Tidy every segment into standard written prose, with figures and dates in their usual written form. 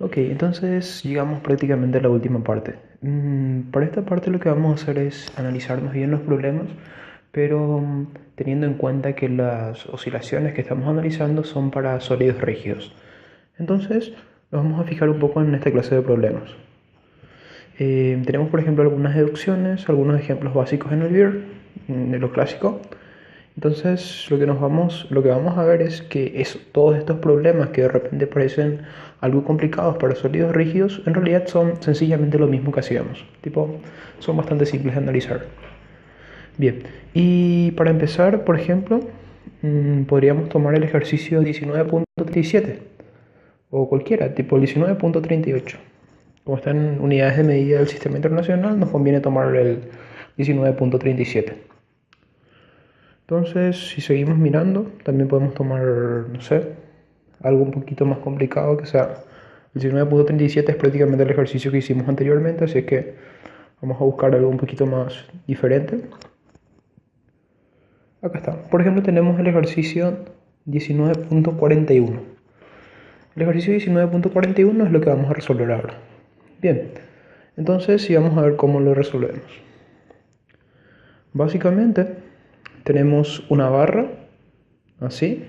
Ok, entonces llegamos prácticamente a la última parte. Para esta parte lo que vamos a hacer es analizar más bien los problemas, pero teniendo en cuenta que las oscilaciones que estamos analizando son para sólidos rígidos. Entonces nos vamos a fijar un poco en esta clase de problemas. Tenemos por ejemplo algunas deducciones, algunos ejemplos básicos en el BIR, de lo clásico. Entonces lo que vamos a ver es que todos estos problemas que de repente parecen algo complicados para sólidos rígidos, en realidad son sencillamente lo mismo que hacíamos. Tipo, son bastante simples de analizar. Bien, y para empezar, por ejemplo, podríamos tomar el ejercicio 19.37 o cualquiera, tipo el 19.38. Como están en unidades de medida del sistema internacional, nos conviene tomar el 19.37. Entonces, si seguimos mirando, también podemos tomar, no sé, algo un poquito más complicado que sea el 19.37 es prácticamente el ejercicio que hicimos anteriormente, así que vamos a buscar algo un poquito más diferente. Acá está. Por ejemplo, tenemos el ejercicio 19.41. El ejercicio 19.41 es lo que vamos a resolver ahora. Bien, entonces sí vamos a ver cómo lo resolvemos. Básicamente, tenemos una barra, así,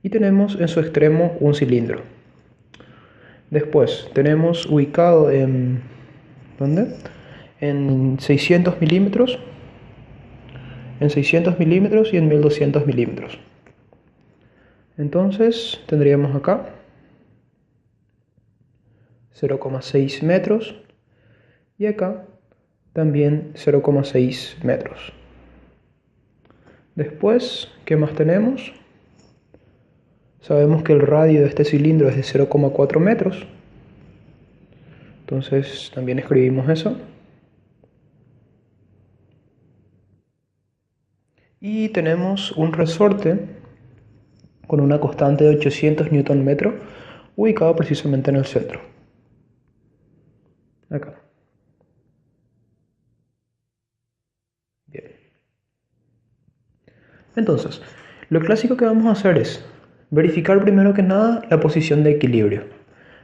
y tenemos en su extremo un cilindro. Después tenemos ubicado en... ¿Dónde? En 600 milímetros, en 600 milímetros y en 1200 milímetros. Entonces tendríamos acá 0,6 metros y acá también 0,6 metros. Después, ¿qué más tenemos? Sabemos que el radio de este cilindro es de 0,4 metros. Entonces también escribimos eso. Y tenemos un resorte con una constante de 800 Nm ubicado precisamente en el centro. Acá. Bien. Entonces, lo clásico que vamos a hacer es verificar primero que nada la posición de equilibrio.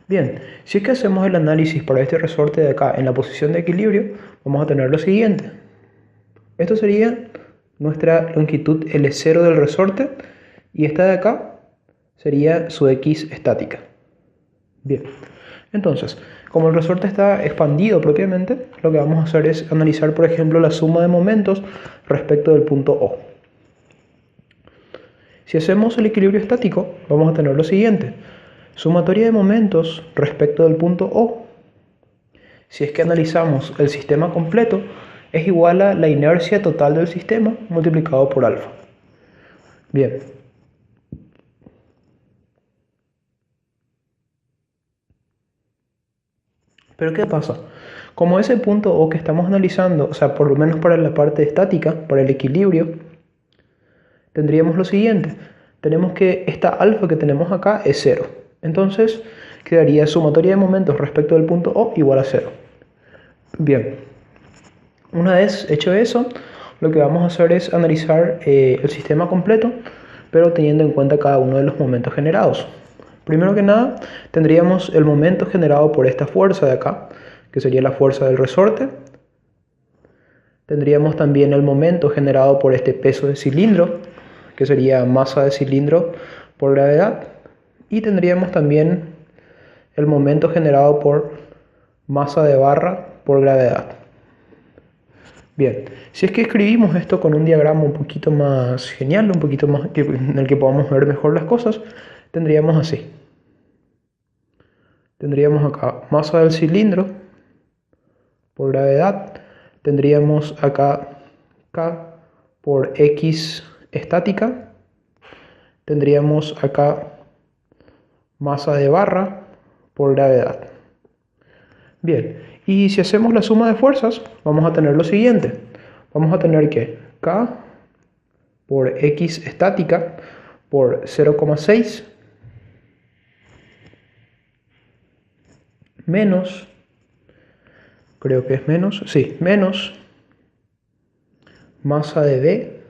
Bien, si es que hacemos el análisis para este resorte de acá en la posición de equilibrio, vamos a tener lo siguiente. Esto sería nuestra longitud L0 del resorte y esta de acá sería su X estática. Bien, entonces, como el resorte está expandido propiamente, lo que vamos a hacer es analizar, por ejemplo, la suma de momentos respecto del punto O. Si hacemos el equilibrio estático, vamos a tener lo siguiente. Sumatoria de momentos respecto del punto O, si es que analizamos el sistema completo, es igual a la inercia total del sistema multiplicado por alfa. Bien. Pero ¿qué pasa? Como ese punto O que estamos analizando, o sea, por lo menos para la parte estática, para el equilibrio, tendríamos lo siguiente. Tenemos que esta alfa que tenemos acá es 0. Entonces quedaría sumatoria de momentos respecto del punto O igual a 0. Bien, una vez hecho eso, lo que vamos a hacer es analizar el sistema completo, pero teniendo en cuenta cada uno de los momentos generados. Primero que nada, tendríamos el momento generado por esta fuerza de acá, que sería la fuerza del resorte. Tendríamos también el momento generado por este peso de cilindro, que sería masa de cilindro por gravedad. Y tendríamos también el momento generado por masa de barra por gravedad. Bien, si es que escribimos esto con un diagrama un poquito más genial, un poquito más en el que podamos ver mejor las cosas, tendríamos así. Tendríamos acá masa del cilindro por gravedad, tendríamos acá K por X estática, tendríamos acá masa de barra por gravedad. Bien, y si hacemos la suma de fuerzas, vamos a tener lo siguiente. Vamos a tener que K por X estática por 0,6 menos, creo que es menos, sí, menos masa de B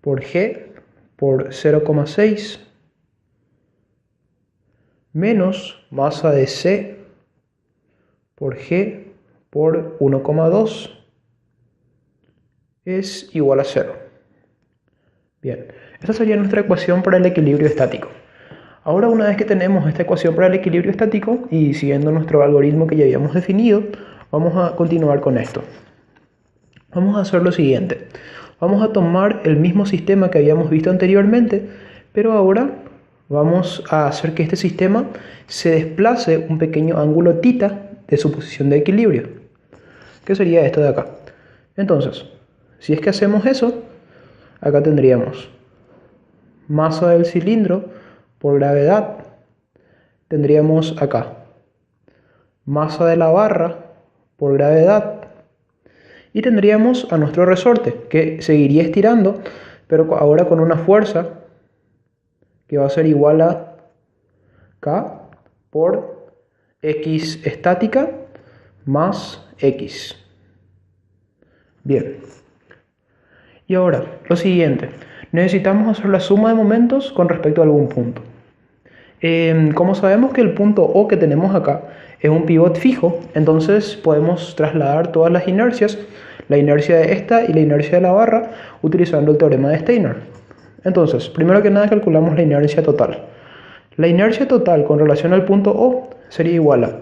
por G por 0,6 menos masa de C por G por 1,2 es igual a 0. Bien, esta sería nuestra ecuación para el equilibrio estático. Ahora, una vez que tenemos esta ecuación para el equilibrio estático y siguiendo nuestro algoritmo que ya habíamos definido, vamos a continuar con esto. Vamos a hacer lo siguiente. Vamos a tomar el mismo sistema que habíamos visto anteriormente, pero ahora vamos a hacer que este sistema se desplace un pequeño ángulo θ de su posición de equilibrio, que sería esto de acá. Entonces, si es que hacemos eso, acá tendríamos masa del cilindro por gravedad, tendríamos acá masa de la barra por gravedad y tendríamos a nuestro resorte que seguiría estirando, pero ahora con una fuerza que va a ser igual a K por X estática más X. Bien. Y ahora, lo siguiente. Necesitamos hacer la suma de momentos con respecto a algún punto. Como sabemos que el punto O que tenemos acá es un pivot fijo, entonces podemos trasladar todas las inercias, la inercia de esta y la inercia de la barra, utilizando el teorema de Steiner. Entonces, primero que nada calculamos la inercia total. La inercia total con relación al punto O sería igual a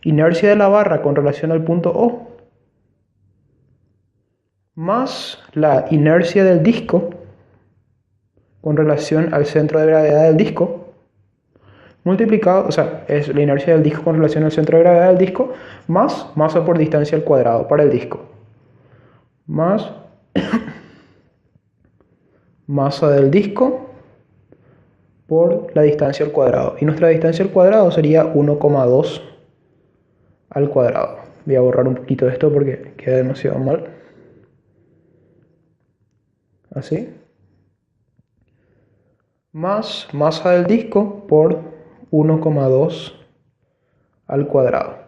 inercia de la barra con relación al punto O más la inercia del disco con relación al centro de gravedad del disco, multiplicado, o sea, es la inercia del disco con relación al centro de gravedad del disco, más masa por distancia al cuadrado para el disco, más masa del disco por la distancia al cuadrado. Y nuestra distancia al cuadrado sería 1,2 al cuadrado. Voy a borrar un poquito de esto porque queda demasiado mal. Así. Más masa del disco por 1,2 al cuadrado.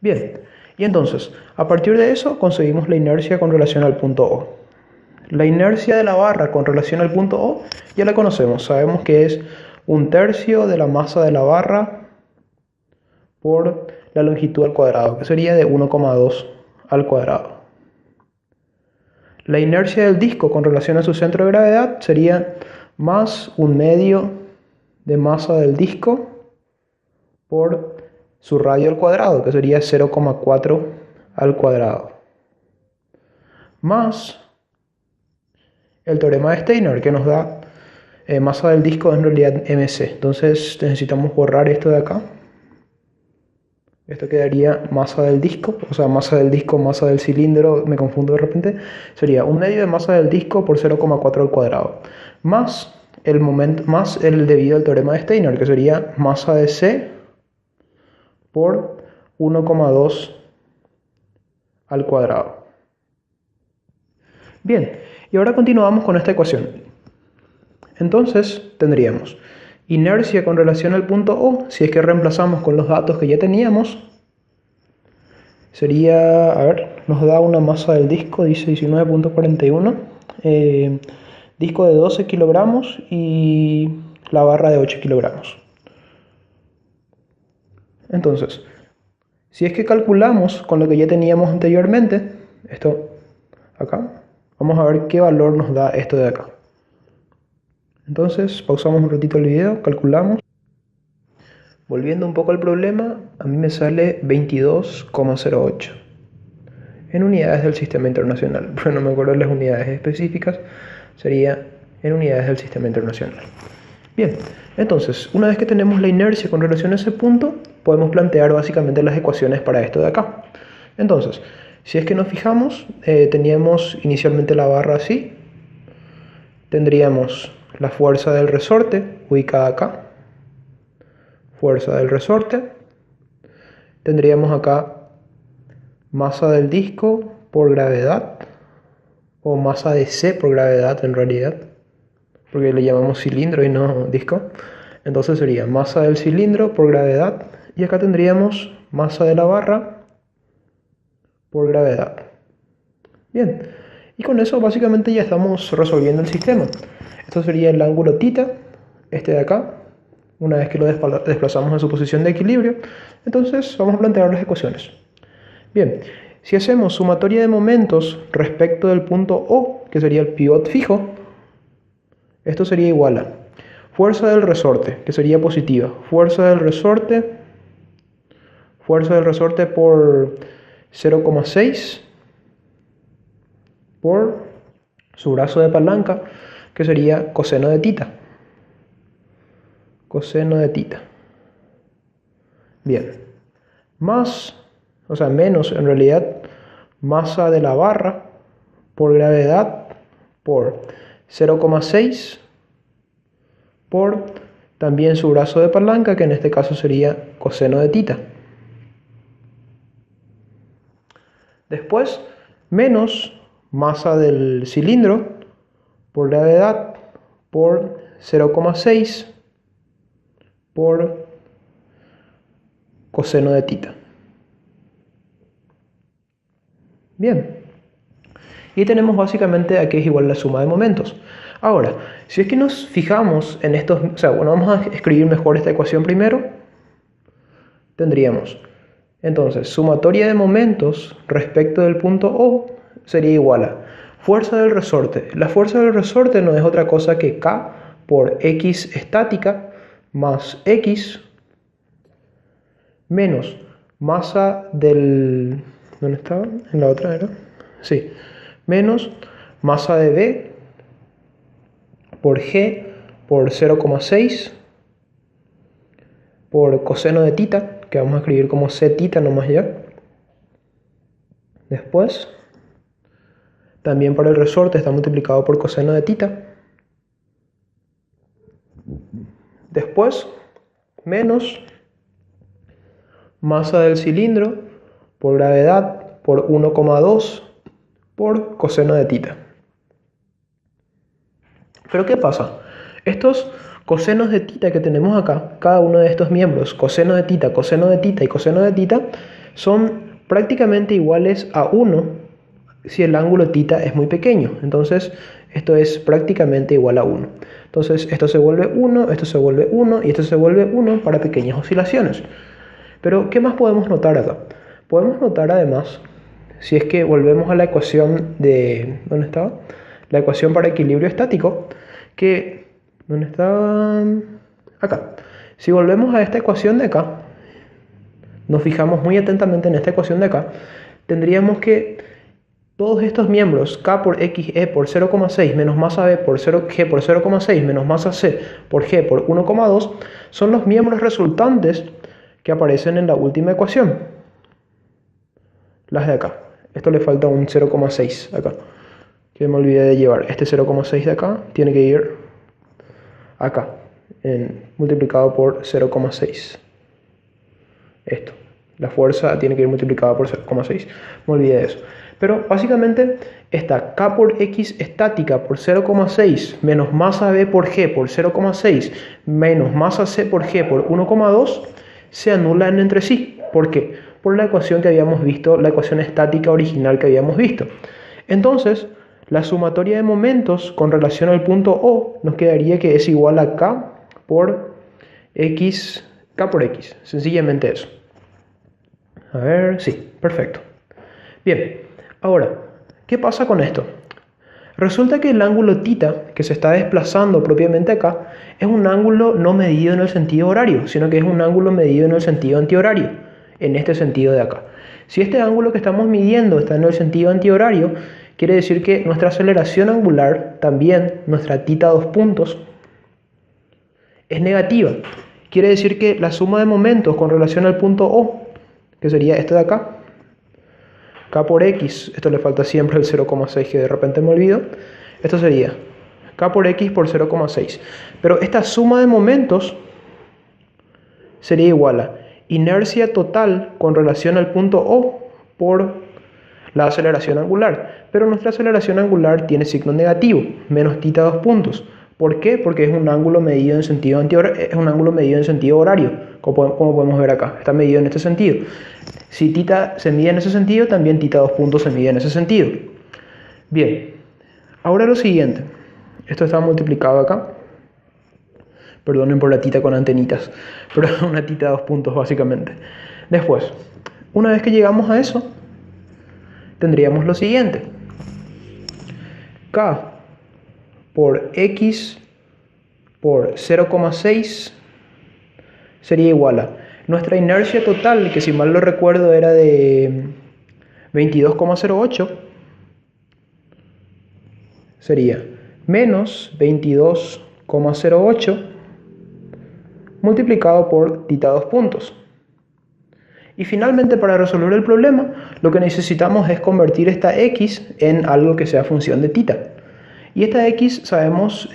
Bien, y entonces, a partir de eso conseguimos la inercia con relación al punto O. La inercia de la barra con relación al punto O ya la conocemos, sabemos que es 1/3 de la masa de la barra por la longitud al cuadrado, que sería de 1,2 al cuadrado. La inercia del disco con relación a su centro de gravedad sería más 1/2 de masa del disco por su radio al cuadrado, que sería 0,4 al cuadrado, más el teorema de Steiner, que nos da masa del disco en realidad mc. Entonces necesitamos borrar esto de acá. Esto quedaría masa del disco, o sea, masa del disco, masa del cilindro, me confundo de repente. Sería 1/2 de masa del disco por 0,4 al cuadrado, más el momento, más el debido al teorema de Steiner, que sería masa de C por 1,2 al cuadrado. Bien, y ahora continuamos con esta ecuación. Entonces tendríamos inercia con relación al punto O, si es que reemplazamos con los datos que ya teníamos, sería, a ver, nos da una masa del disco, dice 19,41, disco de 12 kilogramos y la barra de 8 kilogramos. Entonces, si es que calculamos con lo que ya teníamos anteriormente, esto acá, vamos a ver qué valor nos da esto de acá. Entonces, pausamos un ratito el video, calculamos. Volviendo un poco al problema, a mí me sale 22,08 en unidades del sistema internacional, pero no me acuerdo las unidades específicas, sería en unidades del sistema internacional. Bien, entonces, una vez que tenemos la inercia con relación a ese punto, podemos plantear básicamente las ecuaciones para esto de acá. Entonces, si es que nos fijamos, teníamos inicialmente la barra así, tendríamos la fuerza del resorte ubicada acá, fuerza del resorte, tendríamos acá masa del disco por gravedad, o masa de C por gravedad en realidad, porque le llamamos cilindro y no disco. Entonces sería masa del cilindro por gravedad, y acá tendríamos masa de la barra por gravedad. Bien, Y con eso básicamente ya estamos resolviendo el sistema. Esto sería el ángulo θ, este de acá, una vez que lo desplazamos en su posición de equilibrio. Entonces vamos a plantear las ecuaciones. Bien, si hacemos sumatoria de momentos respecto del punto O, que sería el pivot fijo, esto sería igual a fuerza del resorte, que sería positiva, fuerza del resorte por 0,6 por su brazo de palanca, que sería coseno de θ. Coseno de θ. Bien. Menos en realidad, masa de la barra por gravedad por 0,6 por también su brazo de palanca, que en este caso sería coseno de θ. Después, menos masa del cilindro por gravedad por 0,6 por coseno de θ. Bien. Y tenemos básicamente a que es igual la suma de momentos. Ahora, si es que nos fijamos en estos, vamos a escribir mejor esta ecuación primero. Tendríamos, entonces, sumatoria de momentos respecto del punto O sería igual a fuerza del resorte. La fuerza del resorte no es otra cosa que K por X estática más X menos masa del... ¿Dónde estaba? ¿En la otra era? Sí. Menos masa de B por G por 0,6 por coseno de θ, que vamos a escribir como C θ nomás ya. Después, también para el resorte está multiplicado por coseno de θ. Después, menos masa del cilindro por gravedad por 1,2 por coseno de θ. Pero ¿qué pasa? Estos cosenos de θ que tenemos acá, cada uno de estos miembros, coseno de θ y coseno de θ, son prácticamente iguales a 1 si el ángulo θ es muy pequeño. Entonces, esto es prácticamente igual a 1. Entonces, esto se vuelve 1, esto se vuelve 1 y esto se vuelve 1 para pequeñas oscilaciones. Pero, ¿qué más podemos notar acá? Podemos notar además, si es que volvemos a la ecuación de... ¿Dónde estaba? La ecuación para equilibrio estático, que... ¿Dónde está? Acá. Si volvemos a esta ecuación de acá, nos fijamos muy atentamente en esta ecuación de acá, tendríamos que todos estos miembros, K por XE por 0,6 menos masa B por 0G por 0,6 menos masa C por G por 1,2, son los miembros resultantes que aparecen en la última ecuación. Las de acá. Esto le falta un 0,6 acá, que me olvidé de llevar. Este 0,6 de acá tiene que ir acá, multiplicado por 0,6. Esto. La fuerza tiene que ir multiplicada por 0,6. Me olvidé de eso. Pero básicamente está K por X estática por 0,6 menos masa B por G por 0,6 menos masa C por G por 1,2 se anulan entre sí. ¿Por qué? Por la ecuación que habíamos visto, la ecuación estática original que habíamos visto. Entonces, la sumatoria de momentos con relación al punto O nos quedaría que es igual a K por X, K por X. Sencillamente eso. A ver, sí, perfecto. Bien, ahora, ¿qué pasa con esto? Resulta que el ángulo θ que se está desplazando propiamente acá es un ángulo no medido en el sentido horario, sino que es un ángulo medido en el sentido antihorario, en este sentido de acá. Si este ángulo que estamos midiendo está en el sentido antihorario, quiere decir que nuestra aceleración angular, también nuestra θ 2 puntos, es negativa. Quiere decir que la suma de momentos con relación al punto O, que sería este de acá, K por X, esto le falta siempre el 0,6 que de repente me olvido, esto sería K por X por 0,6. Pero esta suma de momentos sería igual a inercia total con relación al punto O por la aceleración angular. Pero nuestra aceleración angular tiene signo negativo, menos θ 2 puntos. ¿Por qué? Porque es un ángulo medido en sentido es un ángulo medido en sentido horario, como podemos ver acá. Está medido en este sentido. Si θ se mide en ese sentido, también θ 2 puntos se mide en ese sentido. Bien, ahora lo siguiente. Esto está multiplicado acá. Perdonen por la tita con antenitas, pero es una tita de 2 puntos básicamente. Después, una vez que llegamos a eso, tendríamos lo siguiente. K por X por 0,6 sería igual a nuestra inercia total, que si mal no recuerdo era de 22,08, sería menos 22,08 multiplicado por tita 2 puntos. Y finalmente, para resolver el problema, lo que necesitamos es convertir esta x en algo que sea función de tita. Y esta x, sabemos,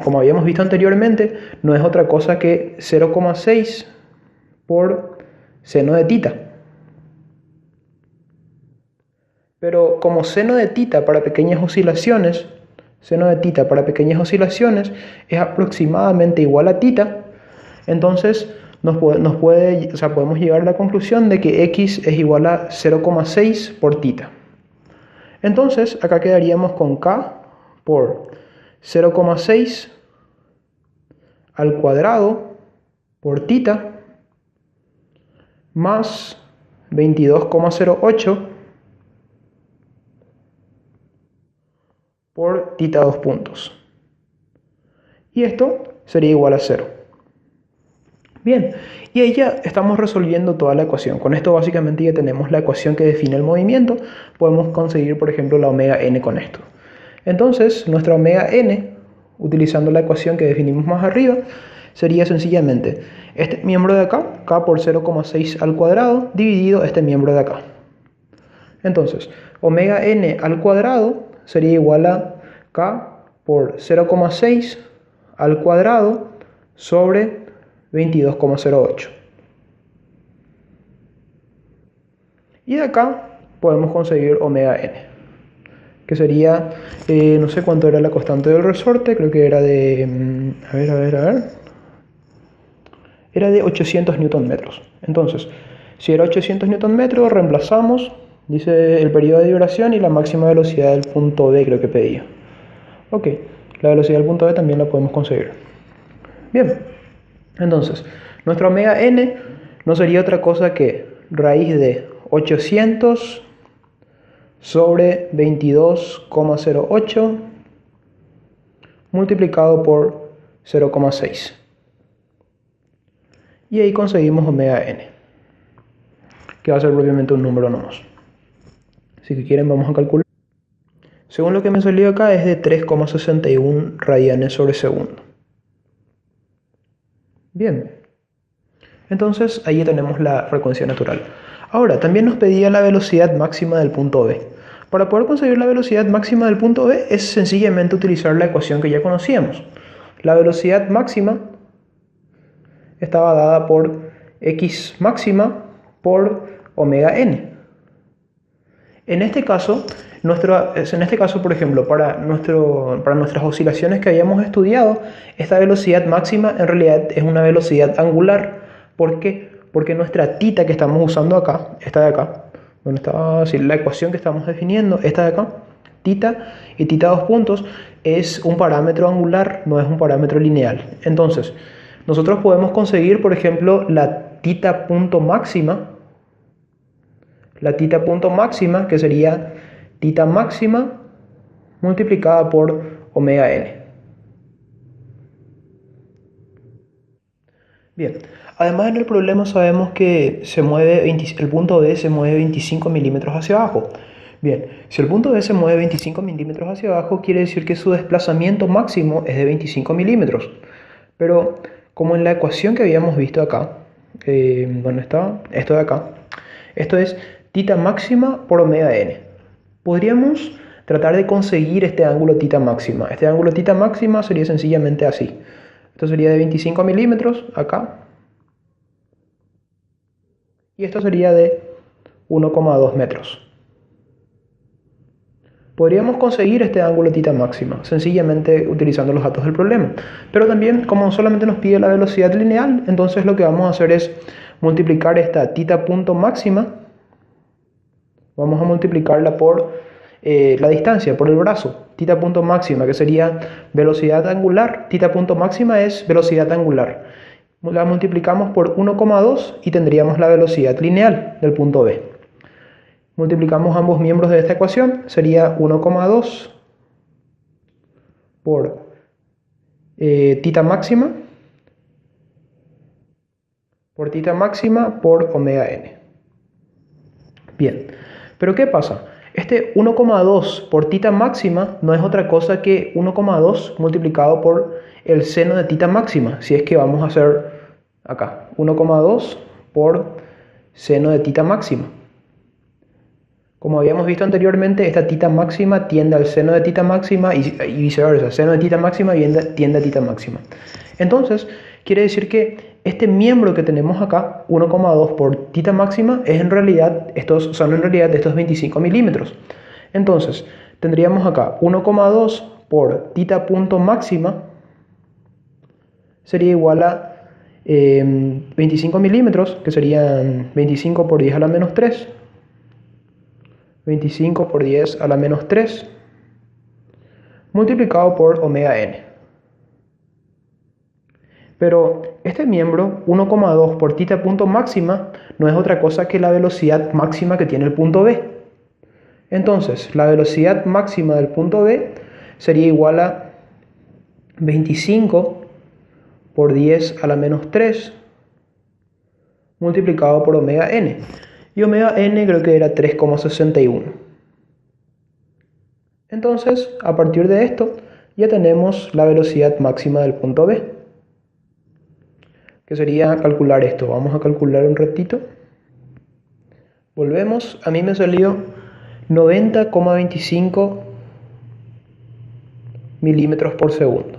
como habíamos visto anteriormente, no es otra cosa que 0,6 por seno de tita. Pero como seno de tita para pequeñas oscilaciones, es aproximadamente igual a tita, entonces podemos llegar a la conclusión de que x es igual a 0,6 por tita. Entonces acá quedaríamos con k por 0,6 al cuadrado por tita más 22,08 por tita 2 puntos. Y esto sería igual a 0. Bien, y ahí ya estamos resolviendo toda la ecuación. Con esto básicamente ya tenemos la ecuación que define el movimiento. Podemos conseguir, por ejemplo, la omega n con esto. Entonces, nuestra omega n, utilizando la ecuación que definimos más arriba, sería sencillamente este miembro de acá, k por 0,6 al cuadrado, dividido este miembro de acá. Entonces, omega n al cuadrado sería igual a k por 0,6 al cuadrado sobre 22,08. Y de acá podemos conseguir omega n, que sería, no sé cuánto era la constante del resorte, creo que era de, era de 800 Nm. Entonces, si era 800 Nm, reemplazamos, dice el periodo de vibración y la máxima velocidad del punto B, creo que pedía. Ok, la velocidad del punto B también la podemos conseguir. Bien, entonces, nuestra omega n no sería otra cosa que raíz de 800 sobre 22,08 multiplicado por 0,6. Y ahí conseguimos omega n, que va a ser propiamente un número nomás. Si quieren vamos a calcular. Según lo que me salió acá es de 3,61 radianes sobre segundo. Bien, entonces ahí tenemos la frecuencia natural. Ahora, también nos pedía la velocidad máxima del punto B. Para poder conseguir la velocidad máxima del punto B es sencillamente utilizar la ecuación que ya conocíamos. La velocidad máxima estaba dada por x máxima por omega n. En este caso, por ejemplo, para nuestras oscilaciones que habíamos estudiado, esta velocidad máxima en realidad es una velocidad angular. ¿Por qué? Porque nuestra tita que estamos usando acá, esta de acá, donde está la ecuación que estamos definiendo, esta de acá, tita y tita 2 puntos, es un parámetro angular, no es un parámetro lineal. Entonces, nosotros podemos conseguir, por ejemplo, la tita punto máxima, que sería tita máxima multiplicada por omega n. Bien, además en el problema sabemos que el punto B se mueve 25 milímetros hacia abajo. Bien, si el punto B se mueve 25 milímetros hacia abajo, quiere decir que su desplazamiento máximo es de 25 milímetros. Pero como en la ecuación que habíamos visto acá, ¿dónde está? Esto de acá. Esto es tita máxima por omega n. Podríamos tratar de conseguir este ángulo tita máxima. Este ángulo tita máxima sería sencillamente así. Esto sería de 25 milímetros acá. Y esto sería de 1,2 metros. Podríamos conseguir este ángulo tita máxima sencillamente utilizando los datos del problema. Pero también, como solamente nos pide la velocidad lineal, entonces lo que vamos a hacer es multiplicar esta tita punto máxima. Vamos a multiplicarla por la distancia por el brazo, tita punto máxima, que sería velocidad angular, tita punto máxima es velocidad angular. La multiplicamos por 1,2 y tendríamos la velocidad lineal del punto B. Multiplicamos ambos miembros de esta ecuación, sería 1,2 por tita máxima por omega n. Bien, pero ¿qué pasa? Este 1,2 por tita máxima no es otra cosa que 1,2 multiplicado por el seno de tita máxima, si es que vamos a hacer acá, 1,2 por seno de tita máxima. Como habíamos visto anteriormente, esta tita máxima tiende al seno de tita máxima y viceversa, seno de tita máxima tiende a tita máxima. Entonces, quiere decir que este miembro que tenemos acá, 1,2 por tita máxima, es en realidad estos 25 milímetros. Entonces, tendríamos acá 1,2 por tita punto máxima sería igual a 25 milímetros, que serían 25 por 10 a la menos 3. 25 por 10 a la menos 3 multiplicado por omega n. Pero este miembro, 1,2 por tita punto máxima, no es otra cosa que la velocidad máxima que tiene el punto B. Entonces, la velocidad máxima del punto B sería igual a 25 por 10 a la menos 3 multiplicado por omega n. Y omega n creo que era 3,61. Entonces, a partir de esto, ya tenemos la velocidad máxima del punto B, que sería calcular esto. Vamos a calcular un ratito. Volvemos, a mí me salió 90,25 milímetros por segundo.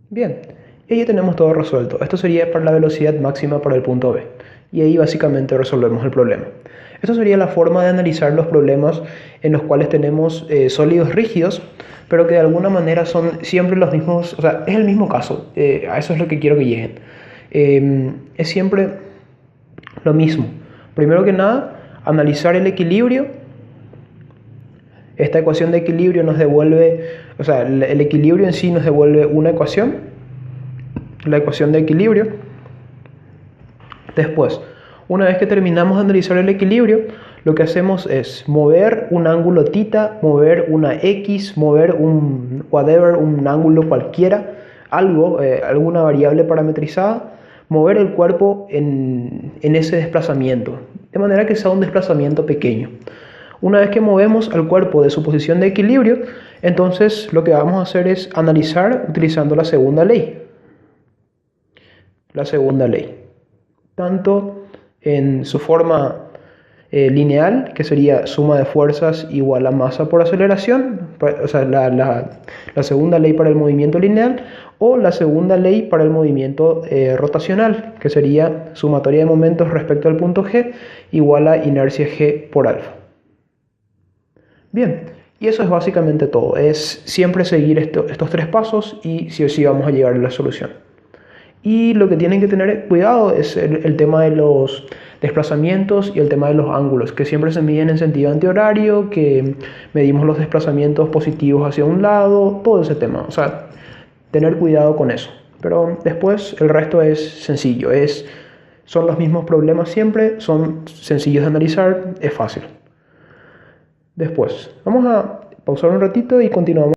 Bien, y ya tenemos todo resuelto. Esto sería para la velocidad máxima para el punto B. Y ahí básicamente resolvemos el problema. Esto sería la forma de analizar los problemas en los cuales tenemos sólidos rígidos, pero que de alguna manera son siempre los mismos, o sea, es el mismo caso. A eso es lo que quiero que lleguen. Es siempre lo mismo. Primero que nada, analizar el equilibrio. Esta ecuación de equilibrio nos devuelve, o sea, el equilibrio en sí nos devuelve una ecuación, la ecuación de equilibrio. Después, una vez que terminamos de analizar el equilibrio, lo que hacemos es mover un ángulo θ, mover una x, mover un whatever, un ángulo cualquiera, algo, alguna variable parametrizada, mover el cuerpo en ese desplazamiento, de manera que sea un desplazamiento pequeño. Una vez que movemos al cuerpo de su posición de equilibrio, entonces lo que vamos a hacer es analizar utilizando la segunda ley. La segunda ley. Tanto en su forma lineal, que sería suma de fuerzas igual a masa por aceleración, o sea, la segunda ley para el movimiento lineal, o la segunda ley para el movimiento rotacional, que sería sumatoria de momentos respecto al punto G igual a inercia G por alfa. Bien, y eso es básicamente todo. Es siempre seguir estos tres pasos y sí o sí vamos a llegar a la solución. Y lo que tienen que tener cuidado es el tema de los desplazamientos y el tema de los ángulos, que siempre se miden en sentido antihorario, que medimos los desplazamientos positivos hacia un lado, todo ese tema. O sea, tener cuidado con eso. Pero después el resto es sencillo, son los mismos problemas siempre, son sencillos de analizar, es fácil. Después, vamos a pausar un ratito y continuamos.